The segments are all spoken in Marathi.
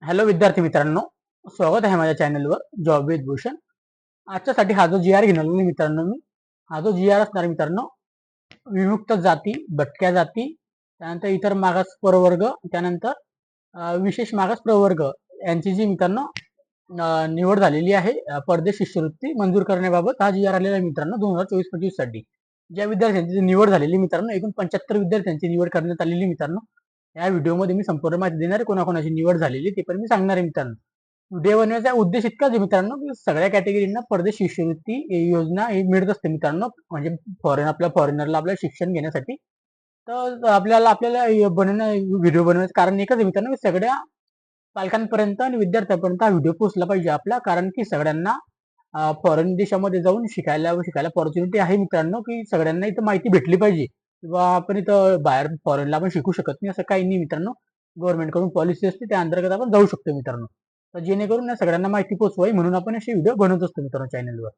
हॅलो विद्यार्थी मित्रांनो, स्वागत आहे माझ्या चॅनलवर जॉब विथ भूषण. आजच्यासाठी हा जो जी आर घेणार नाही मित्रांनो, हा जो जी आर असणार मित्रांनो, विमुक्त जाती, भटक्या जाती, त्यानंतर इतर मागास प्रवर्ग, त्यानंतर विशेष मागास प्रवर्ग यांची जी मित्रांनो निवड झालेली आहे परदेश शिष्यवृत्ती मंजूर करण्याबाबत हा जी आर आलेला आहे मित्रांनो 2024-25 साठी. ज्या विद्यार्थ्यांची निवड झालेली मित्रांनो, एकूण 75 विद्यार्थ्यांची निवड करण्यात आलेली मित्रांनो. या व्हिडिओमध्ये मी संपूर्ण माहिती देणार आहे, कोणाकोणाची निवड झालेली ते पण मी सांगणार आहे मित्रांनो. व्हिडिओ बनवण्याचा उद्देश इतकाच आहे मित्रांनो, की सगळ्या कॅटेगरीना परदेश शिष्यवृत्ती योजना ही मिळत असते मित्रांनो. म्हणजे फॉरेनरला आपल्या शिक्षण घेण्यासाठी. तर आपल्याला आपल्याला व्हिडिओ बनवण्याचं कारण एकच आहे मित्रांनो, की सगळ्या पालकांपर्यंत आणि विद्यार्थ्यांपर्यंत हा व्हिडिओ पोहोचला पाहिजे आपला. कारण की सगळ्यांना फॉरेन देशामध्ये जाऊन शिकायला ऑपॉर्च्युनिटी आहे मित्रांनो, की सगळ्यांना इथं माहिती भेटली पाहिजे किंवा आपण इथं बाहेर फॉरेनला आपण शिकू शकत नाही असं काही नाही मित्रांनो. गव्हर्नमेंटकडून पॉलिसी असते, त्या अंतर्गत आपण जाऊ शकतो मित्रांनो. तर जेणेकरून ना सगळ्यांना माहिती पोहोचवावी म्हणून आपण असे व्हिडिओ बनवत असतो मित्रांनो चॅनलवर.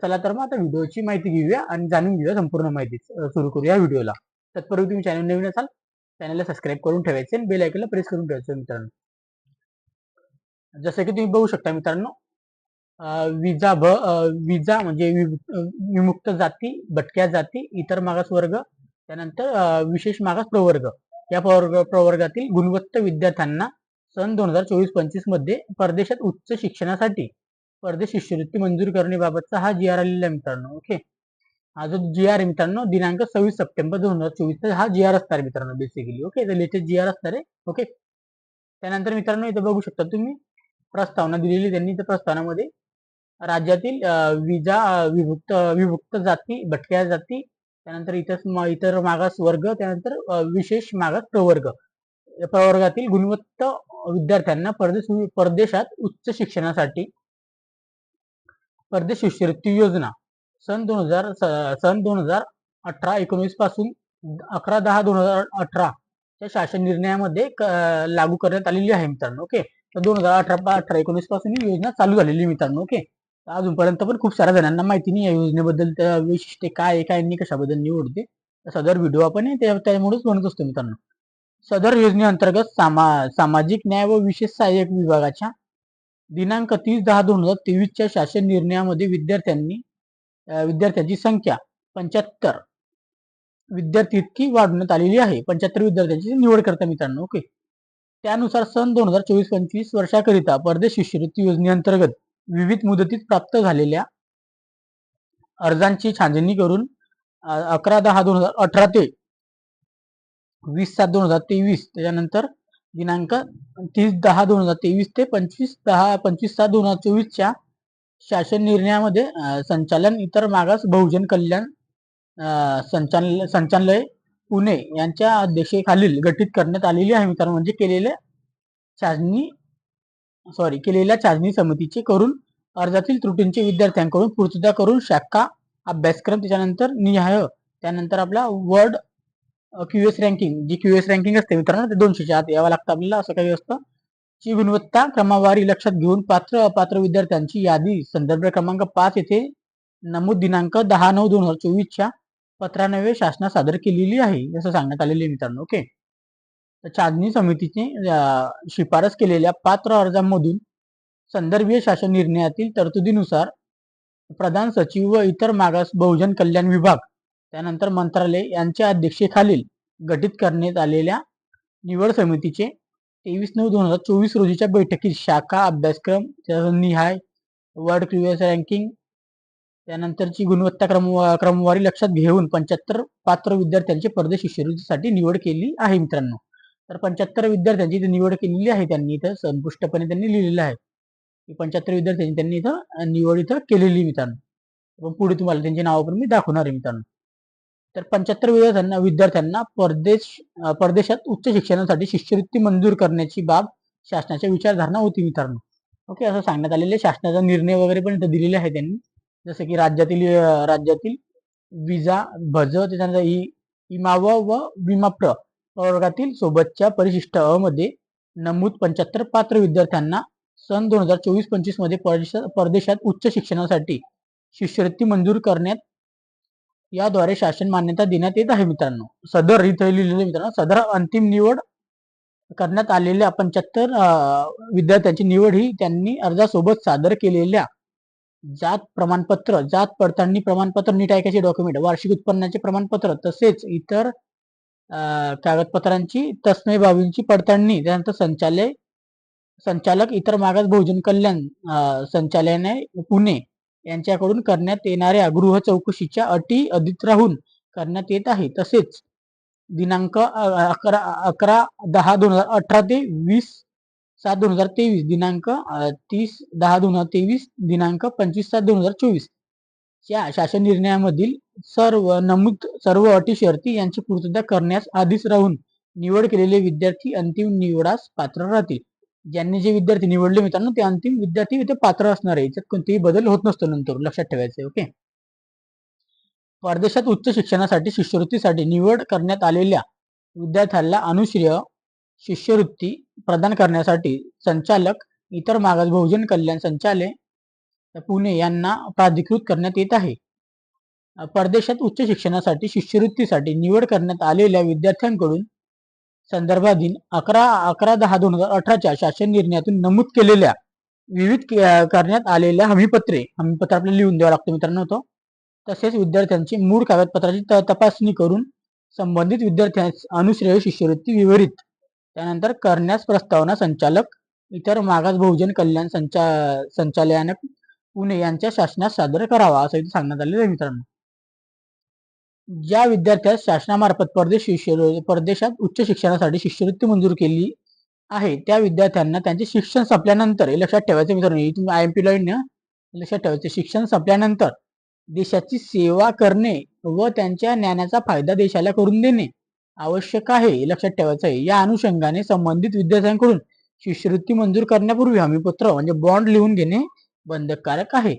चला तर मग आता व्हिडिओची माहिती घेऊया आणि जाणून घेऊया संपूर्ण माहिती. सुरू करूया व्हिडिओला. तत्पूर्वी तुम्ही चॅनल नवीन असाल, चॅनलला सबस्क्राईब करून ठेवायचे आणि बेल आयकॉनला प्रेस करून ठेवायचं मित्रांनो. जसं की तुम्ही बघू शकता मित्रांनो, विजा म्हणजे विमुक्त जाती, भटक्या जाती, इतर मागास वर्ग, त्यानंतर विशेष मागास प्रवर्ग या प्रवर्गातील गुणवत्ता विद्यार्थ्यांना सन 2024-25 मध्ये परदेशात उच्च शिक्षणासाठी परदेश शिष्यवृत्ती मंजूर करण्याबाबतचा हा जी आर आलेला आहे मित्रांनो. ओके. हा जो जी आर आहे मित्रांनो, दिनांक 26 सप्टेंबर 2024 हा जी आर असणार मित्रांनो बेसिकली. ओके, लेटेस्ट जी आर असणार आहे. ओके. त्यानंतर मित्रांनो इथे बघू शकता तुम्ही प्रस्तावना दिलेली त्यांनी. त्या प्रस्तावनामध्ये राज्यातील विभुक्त विभुक्त जाती, भटक्या जाती, त्यानंतर इतर मागास वर्ग, त्यानंतर विशेष मागास प्रवर्ग या प्रवर्गातील गुणवत्ता विद्यार्थ्यांना परदेशात उच्च शिक्षणासाठी परदेश शिष्यवृत्ती योजना सन 2018-19 पासून 11/10/2018 च्या शासन निर्णयामध्ये लागू करण्यात आलेली आहे मित्रांनो. ओके. तर 2018-19 पासून ही योजना चालू झालेली मित्रांनो. ओके. अजूनपर्यंत पण खूप साऱ्या जणांना माहिती नाही या योजनेबद्दल, त्या वैशिष्ट्य काय आहे, काय नाही, कशाबद्दल निवडते. सदर व्हिडिओ आपण त्यामुळेच बनत असतो मित्रांनो. सदर योजनेअंतर्गत सामाजिक न्याय व विशेष सहाय्यक विभागाच्या दिनांक 30/10/2023 च्या शासन निर्णयामध्ये विद्यार्थ्यांची संख्या 75 विद्यार्थी इतकी वाढवण्यात आलेली आहे. 75 विद्यार्थ्यांची निवड करता मित्रांनो. ओके. त्यानुसार सन 2024-25 वर्षाकरिता परदेश शिष्यवृत्ती योजनेअंतर्गत विविध मुदतीत प्राप्त झालेल्या अर्जांची छाननी करून 11/10/2018 ते 20/7/2023, त्याच्यानंतर दिनांक 30/10/2023 ते 25/7/2024 च्या शासन निर्णयामध्ये संचालन इतर मागास बहुजन कल्याण संचालनालय पुणे यांच्या अध्यक्षतेखालील गठीत करण्यात आलेली आहे मित्रांनो. म्हणजे केलेल्या छाननी समितीचे करून अर्जातील त्रुटींची विद्यार्थ्यांकडून पूर्तता करून शाखा अभ्यासक्रम, त्याच्यानंतर निहाय, त्यानंतर आपला वर्ड क्यूएस रँकिंग, जी क्यूएस रँकिंग असते मित्रांनो, ते 200च्या आत यावं लागतं आपल्याला, असं काही असतं. ची गुणवत्ता क्रमवारी लक्षात घेऊन पात्र अपात्र विद्यार्थ्यांची यादी संदर्भ क्रमांक 5 येथे नमूद दिनांक 10/9/2024 च्या पत्रान्वये शासनास सादर केलेली आहे, असं सांगण्यात आलेले मित्रांनो. ओके. छाननी समितीने शिफारस केलेल्या पात्र अर्जांमधून संदर्भीय शासन निर्णयातील तरतुदीनुसार प्रधान सचिव व इतर मागास बहुजन कल्याण विभाग, त्यानंतर मंत्रालय यांच्या अध्यक्षतेखालील गठीत करण्यात आलेल्या निवड समितीचे 23/9/2024 रोजीच्या बैठकीत शाखा अभ्यासक्रम, निहाय, वर्ड क्यूएस रँकिंग, त्यानंतरची गुणवत्ता क्रमवारी लक्षात घेऊन 75 पात्र विद्यार्थ्यांची परदेश शिष्यवृत्तीसाठी निवड केली आहे मित्रांनो. तर 75 विद्यार्थ्यांची निवड केलेली आहे त्यांनी इथं संपुष्टपणे त्यांनी लिहिलेलं आहे. 75 विद्यार्थ्यांनी त्यांनी इथं निवड इथं केलेली मित्रांनो. पुढे तुम्हाला त्यांची नावं पण मी दाखवणार आहे मित्रांनो. तर 75 विद्यार्थ्यांना परदेशात उच्च शिक्षणासाठी शिष्यवृत्ती मंजूर करण्याची बाब शासनाच्या विचारधारणा होती मित्रांनो. ओके. असं सांगण्यात आलेले शासनाचा निर्णय वगैरे पण इथं दिलेले आहे त्यांनी. जसं की राज्यातील विजा, भज, त्याच्यानंतर इमाव व विमाप्र प्रवर्गातील सोबतच्या परिशिष्ट अ मध्ये नमूद 75 पात्र विद्यार्थ्यांना सन 2024-25 मध्ये परदेशात उच्च शिक्षणासाठी शिष्यवृत्ती मंजूर करण्यात याद्वारे शासन मान्यता देण्यात येत आहे मित्रांनो. सदर इथे लिहिलेले मित्रांनो, सदर अंतिम निवड करण्यात आलेल्या 75 विद्यार्थ्यांची निवड ही त्यांनी अर्जासोबत सादर केलेल्या जात प्रमाणपत्र, जात पडताळणी प्रमाणपत्र, नीट ऐकायचे डॉक्युमेंट, वार्षिक उत्पन्नाचे प्रमाणपत्र तसेच इतर कागदपत्रांची तत्सम बाबींची पडताळणी, त्यानंतर संचालक इतर मागास बहुजन कल्याण संचालनालय पुणे यांच्याकडून करण्यात येणाऱ्या गृह चौकशीच्या अटी अधीत राहून करण्यात येत आहे. तसेच दिनांक 11/10/2018 ते 20/7/2023, दिनांक 30/10/2023, दिनांक 25/7/2024 या शासन निर्णयामधील सर्व अटी शर्ती यांची पूर्तता करण्यास आधीच राहून निवड केलेले विद्यार्थी अंतिम निवडास पात्र राहतील. ज्यांनी जे विद्यार्थी निवडले मित्रांनो ते अंतिम विद्यार्थी इथे पात्र असणार आहे. याच्यात कोणतेही बदल होत नसतो नंतर, लक्षात ठेवायचे. ओके. परदेशात उच्च शिक्षणासाठी शिष्यवृत्तीसाठी निवड करण्यात आलेल्या विद्यार्थ्यांना अनुश्रेय शिष्यवृत्ती प्रदान करण्यासाठी संचालक इतर मागास बहुजन कल्याण संचालय पुणे यांना प्राधिकृत करण्यात येत आहे. परदेशात उच्च शिक्षणासाठी शिष्यवृत्तीसाठी निवड करण्यात आलेल्या विद्यार्थ्यांकडून संदर्भाधीन 11/10/2018 शासन निर्णयातून नमूद केलेल्या विविध करण्यात आलेल्या हमीपत्र आपल्याला लिहून द्यावं लागतं मित्रांनो तो. तसेच विद्यार्थ्यांची मूळ कागदपत्राची तपासणी करून संबंधित विद्यार्थ्यांस अनुश्रेय शिष्यवृत्ती विवरित त्यानंतर करण्यास प्रस्तावना संचालक इतर मागास बहुजन कल्याण संचालनालय पुणे यांच्या शासनास सादर करावा असं इथे सांगण्यात आलेलं आहे मित्रांनो. ज्या विद्यार्थ्यास शासनामार्फत परदेशात उच्च शिक्षणासाठी शिष्यवृत्ती मंजूर केली आहे त्या विद्यार्थ्यांना त्यांचे शिक्षण संपल्यानंतर, हे लक्षात ठेवायचं मित्रांनो, तुम्ही IMP लाईन लक्षात ठेवायचं, शिक्षण संपल्यानंतर देशाची सेवा करणे व त्यांच्या ज्ञानाचा फायदा देशाला करून देणे आवश्यक आहे, हे लक्षात ठेवायचं आहे. या अनुषंगाने संबंधित विद्यार्थ्यांकडून शिष्यवृत्ती मंजूर करण्यापूर्वी हमीपत्र म्हणजे बॉन्ड लिहून घेणे बंधनकारक आहे.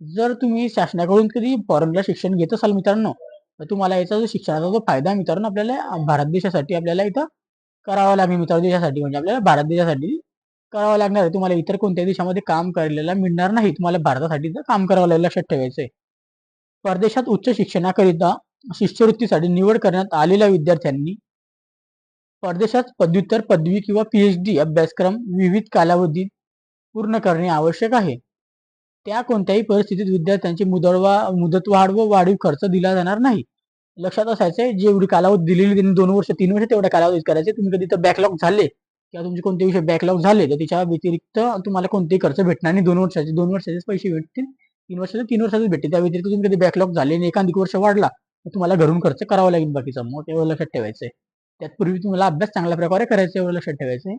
जर तुम्ही शासनाकडून कधी फॉरेनला शिक्षण घेत असाल मित्रांनो तर तुम्हाला याचा जो शिक्षणाचा जो फायदा मित्रांनो आपल्याला भारत देशासाठी आपल्याला इथं करावा लागेल मित्रांनो. देशासाठी म्हणजे आपल्याला भारत देशासाठी करावं लागणार आहे. तुम्हाला इतर कोणत्याही देशामध्ये काम करायला मिळणार नाही, तुम्हाला भारतासाठी काम करावं लागेल, लक्षात ठेवायचंय. परदेशात उच्च शिक्षणाकरिता शिष्यवृत्तीसाठी निवड करण्यात आलेल्या विद्यार्थ्यांनी परदेशात पदव्युत्तर, पदवी किंवा PhD अभ्यासक्रम विविध कालावधीत पूर्ण करणे आवश्यक आहे. त्या कोणत्याही परिस्थितीत विद्यार्थ्यांची मुदतवाढ व वाढीव खर्च दिला जाणार नाही. लक्षात असायचंय, जेवढी कालावधी दिलेली त्यांनी 2 वर्ष 3 वर्ष तेवढ्या कालावधीत करायचे. तुम्ही कधी तर बॅकलॉग झाले किंवा तुमचे कोणते विषय बॅकलॉग झाले तर त्याच्या व्यतिरिक्त तुम्हाला कोणतेही खर्च भेटणार नाही. 2 वर्षाचे पैसे भेटतील, 3 वर्षाचे भेटतील. त्या व्यतिरिक्त तुम्ही कधी बॅकलॉग झाले आणि एखादी वर्ष वाढला तर तुम्हाला घरून खर्च करावा लागेल बाकीचा. मग तेवढं लक्षात ठेवायचंय. त्यापूर्वी तुम्हाला अभ्यास चांगल्या प्रकारे करायचा, एवढं लक्षात ठेवायचंय.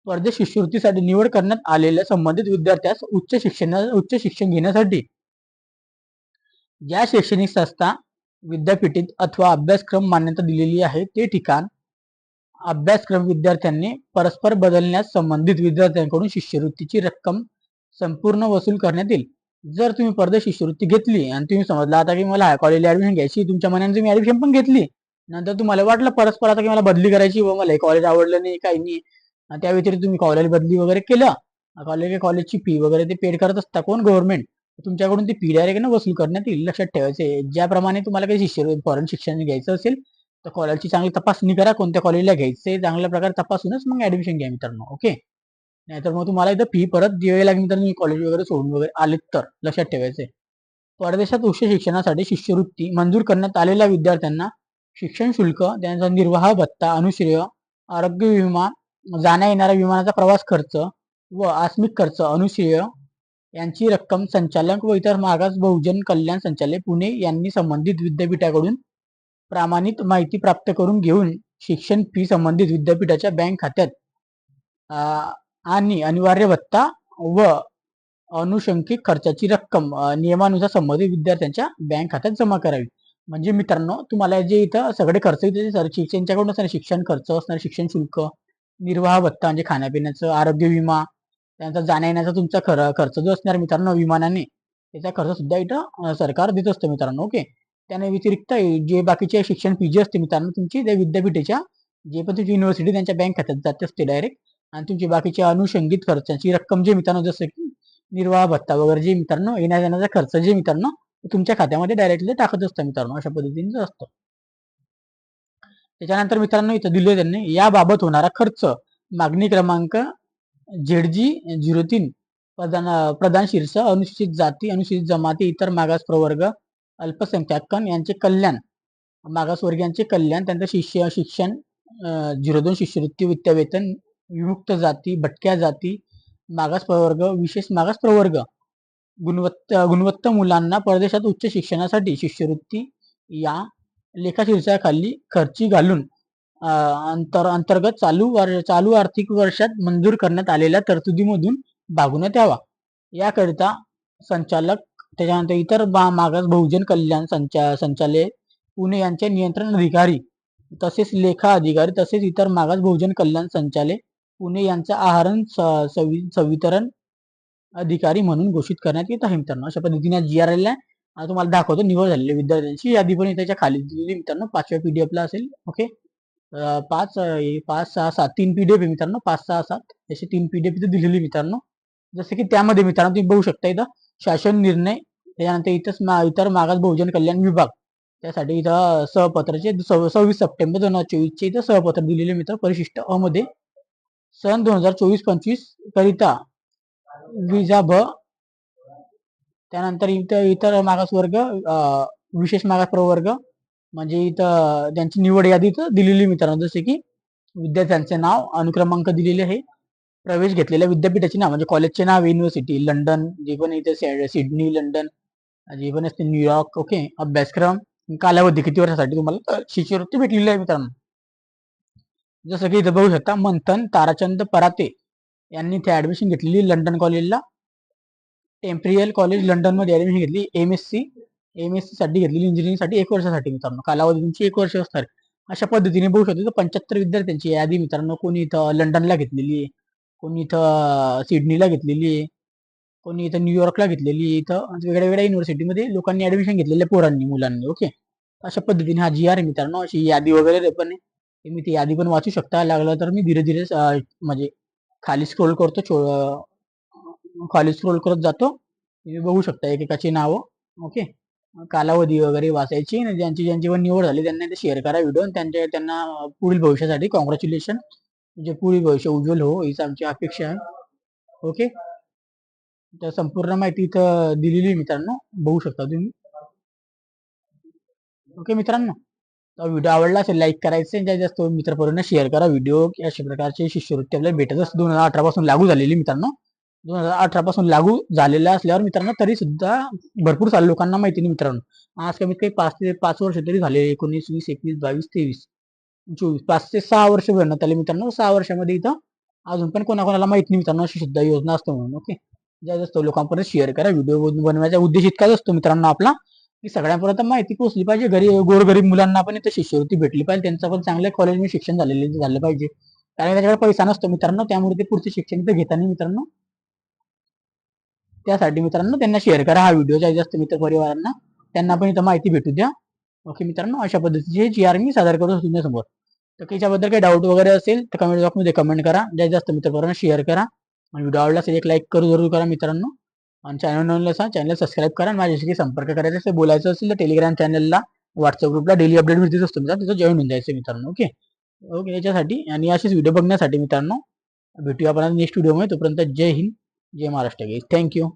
परदेश शिष्यवृत्तीसाठी निवड करण्यात आलेल्या संबंधित विद्यार्थ्यास उच्च शिक्षण घेण्यासाठी ज्या शैक्षणिक संस्था, विद्यापीठित अथवा अभ्यासक्रम मान्यता दिलेली आहे ते ठिकाण, अभ्यासक्रम विद्यार्थ्यांनी परस्पर बदलण्यास संबंधित विद्यार्थ्यांकडून शिष्यवृत्तीची रक्कम संपूर्ण वसूल करण्यात येईल. जर तुम्ही परदेश शिष्यवृत्ती घेतली आणि तुम्ही समजला आता की मला कॉलेजला ऍडमिशन घ्यायची, तुमच्या मनाने तुम्ही ऍडमिशन पण घेतली, नंतर तुम्हाला वाटलं परस्पर आता की मला बदली करायची व मला हे कॉलेज आवडलं नाही, काही नाही, त्या व्यतिरिक्त तुम्ही कॉलेज बदली वगैरे केलं, कॉलेजची फी वगैरे ते पेड करत असता कोण, गव्हर्नमेंट, तुमच्याकडून ती फी डायरेक्ट वसूल करण्यात येईल. लक्षात ठेवायचे. ज्याप्रमाणे तुम्हाला काही फॉरेन शिक्षण घ्यायचं असेल तर कॉलेजची चांगली तपासणी करा, कोणत्या कॉलेजला घ्यायचंय चांगल्या प्रकारे तपासूनच मग ऍडमिशन घ्या मित्रांनो. ओके. नाहीतर मग तुम्हाला इथं फी परत द्यावी लागेल मित्रांनो, कॉलेज वगैरे सोडून वगैरे आलेत तर. लक्षात ठेवायचे. परदेशात उच्च शिक्षणासाठी शिष्यवृत्ती मंजूर करण्यात आलेल्या विद्यार्थ्यांना शिक्षण शुल्क, त्यांचा निर्वाह भत्ता, अनुश्रेय, आरोग्य विमा, जाण्या येणारा विमानाचा प्रवास खर्च व आस्मिक खर्च अनुश्रेय यांची रक्कम संचालक व इतर मागास बहुजन कल्याण संचालय पुणे यांनी संबंधित विद्यापीठाकडून प्रामाणित माहिती प्राप्त करून घेऊन शिक्षण फी संबंधित विद्यापीठाच्या बँक खात्यात आणि अनिवार्य भत्ता व अनुशंकित खर्चाची रक्कम नियमानुसार संबंधित विद्यार्थ्यांच्या बँक खात्यात जमा करावी. म्हणजे मित्रांनो तुम्हाला जे इथं सगळे खर्च शिक्षणाकडून असणार, शिक्षण खर्च असणार, शिक्षण शुल्क, निर्वाह भत्ता म्हणजे खाण्यापिण्याचं, आरोग्य विमा, त्यांचा जाण्या येण्याचा तुमचा खर्च जो असणार मित्रांनो विमानाने, त्याचा खर्च सुद्धा इथं सरकार देत असतं मित्रांनो. ओके. त्याने व्यतिरिक्त जे बाकीचे शिक्षण फी जी असते मित्रांनो तुमची त्या विद्यापीठाच्या जे पण तुमची युनिव्हर्सिटी त्यांच्या बँक खात्यात जाते असते डायरेक्ट, आणि तुमची बाकीचे अनुषंगित खर्चाची रक्कम जे मित्रांनो जसं की निर्वाह भत्ता वगैरे जे मित्रांनो येण्या जाण्याचा खर्च जे मित्रांनो तुमच्या खात्यामध्ये डायरेक्टली टाकत असतं मित्रांनो. अशा पद्धतीने असतं. त्याच्यानंतर मित्रांनो इथं दिले त्यांनी याबाबत होणारा खर्च मागणी क्रमांक ZG03 प्रधान शीर्षक अनुसूचित जाती, अनुसूचित जमाती, इतर मागास प्रवर्ग, अल्पसंख्याकन यांचे कल्याण, मागासवर्गीयांचे कल्याण, त्यांचं शिक्षण 02 शिष्यवृत्ती, विद्यावेतन, विमुक्त जाती, भटक्या जाती, मागास प्रवर्ग, विशेष मागास प्रवर्ग, गुणवत्ता मुलांना परदेशात उच्च शिक्षणासाठी शिष्यवृत्ती या लेखाशीर्षकाखाली खर्ची घालून अंतर्गत चालू आर्थिक वर्षात मंजूर करण्यात आलेल्या तरतुदीमधून भागवण्यात यावा याकरिता संचालक, त्याच्यानंतर इतर मागास बहुजन कल्याण संचालय पुणे यांचे नियंत्रण अधिकारी तसेच लेखा अधिकारी तसेच इतर मागास बहुजन कल्याण संचालय पुणे यांचा आहरण संवितरण अधिकारी म्हणून घोषित करण्यात येत आहे मित्रांनो. अशा पद्धतीने GRL तुम्हाला दाखवतो निवड झालेल्या विद्यार्थ्यांची यादी पण त्याच्या खाली दिलेली मित्रांनो. 5व्या PDF ला असेल. ओके, 5 6 7 3 PDF आहे मित्रांनो. 5 6 7 असे 3 PDF इथे दिलेली मित्रांनो. जसं की त्यामध्ये मित्रांनो तुम्ही बघू शकता इथं शासन निर्णय, त्याच्यानंतर इतर मागास बहुजन कल्याण विभाग, त्यासाठी इथं सहपत्राचे 26 सप्टेंबर 2024 चे इथं सहपत्र दिलेले मित्र परिशिष्ट अ मध्ये सन 2024-25 करिता विजा भ, त्यानंतर इतर मागासवर्ग, विशेष मागास प्रवर्ग म्हणजे इथं त्यांची निवड यादी दिलेली मित्रांनो. जसे की विद्यार्थ्यांचे नाव, अनुक्रमांक दिलेले आहे, प्रवेश घेतलेल्या विद्यापीठाचे नाव म्हणजे कॉलेजचे नाव, युनिव्हर्सिटी लंडन जे पण इथे सिडनी लंडन जे पण असते न्यूयॉर्क. ओके, अभ्यासक्रम, कालावधी किती वर्षासाठी तुम्हाला शिष्यवृत्ती भेटलेली आहे मित्रांनो. जसं की इथं बघू शकता मंथन ताराचंद पराते यांनी इथे ऍडमिशन घेतलेली लंडन कॉलेजला, टेम्परियल कॉलेज लंडन मध्ये ऍडमिशन घेतली. MSc साठी घेतलेली इंजिनिअरिंग साठी 1 वर्षासाठी मित्रांनो, कालावधी तुमची 1 वर्ष असणार. अशा पद्धतीने बघू शकतो 75 विद्यार्थ्यांची यादी मित्रांनो. कोणी इथं लंडनला घेतलेली आहे, कोणी इथं सिडनीला घेतलेली आहे, कोणी इथं न्यूयॉर्कला घेतलेली, इथं वेगळ्या वेगळ्या युनिव्हर्सिटीमध्ये लोकांनी ऍडमिशन घेतलेल्या पोरांनी मुलांनी. ओके, अशा पद्धतीने हा GR आहे मित्रांनो. अशी यादी वगैरे पण मी ती यादी पण वाचू शकता. लागलं तर मी धीरे धीरे म्हणजे खाली स्क्रोल करतो, खाली स्क्रोल करत जातो. तुम्ही बघू शकता एकेकाची नावं. ओके, कालावधी वगैरे वाचायची, ज्यांची ज्यांची पण निवड झाली त्यांना ते शेअर करा व्हिडिओ. त्यांना पुढील भविष्यासाठी कॉंग्रॅच्युलेशन, म्हणजे पुढील भविष्य उज्ज्वल हो हीच आमची अपेक्षा आहे. ओके, तर संपूर्ण माहिती इथं दिलेली मित्रांनो, बघू शकता तुम्ही. ओके मित्रांनो, व्हिडिओ आवडला असेल लाईक करायचे, जास्तीत जास्त मित्रपर्यंत शेअर करा व्हिडिओ. अशा प्रकारची शिष्यवृत्ती आपल्याला भेटतच 2018 पासून लागू झालेली मित्रांनो. 2018 पासून लागू झालेल्या असल्यावर मित्रांनो तरी सुद्धा भरपूर सारे लोकांना माहिती नाही मित्रांनो. आज कमीत कमी 5 वर्ष तरी झाले. 19 20 21 22 23 24 5 ते 6 वर्ष बनत आले मित्रांनो. 6 वर्षामध्ये इथं अजून पण कोणाकोणाला माहिती नाही मित्रांनो अशी सुद्धा योजना असतो म्हणून. ओके, जास्त लोकांपर्यंत शेअर करा. व्हिडिओ बनवायचा उद्देश इतकाच असतो मित्रांनो आपला, की सगळ्यांपर्यंत माहिती पोहोचली पाहिजे. गोरगरीब मुलांना पण इथं शिष्यवृत्ती भेटली पाहिजे, त्यांचं पण चांगल्या कॉलेजमध्ये शिक्षण झालं पाहिजे. कारण त्याच्याकडे पैसा नसतो मित्रांनो, त्यामुळे ते पुढचे शिक्षण इथं घेता नाही मित्रांनो. त्यासाठी मित्रांनो त्यांना शेअर करा हा व्हिडिओ, जास्त मित्र परिवारांना, त्यांना पण इथं माहिती भेटू द्या. ओके मित्रांनो, अशा पद्धतीचे GR मी सादर करतो तुमच्यासमोर. तर त्याच्याबद्दल काही डाऊट वगैरे असेल तर कमेंट बॉक्समध्ये कमेंट करा. जास्त मित्रपरांना शेअर करा आणि व्हिडिओ आवडला असेल एक लाईक जरूर करा मित्रांनो. आणि चॅनल सबस्क्राईब करा. माझ्याशी संपर्क करायचा असेल, बोलायचं असेल तर टेलिग्राम चॅनलला, व्हॉट्सअप ग्रुपला डेली अपडेट मिळतेच असतो मित्रांनो, तिथं जॉईन होऊन जायचं मित्रांनो. ओके ओके, याच्यासाठी आणि असेच व्हिडिओ बघण्यासाठी मित्रांनो भेटूया आपण नेक्स्ट व्हिडिओमध्ये. तोपर्यंत जय हिंद, जय महाराष्ट्र. थँक्यू.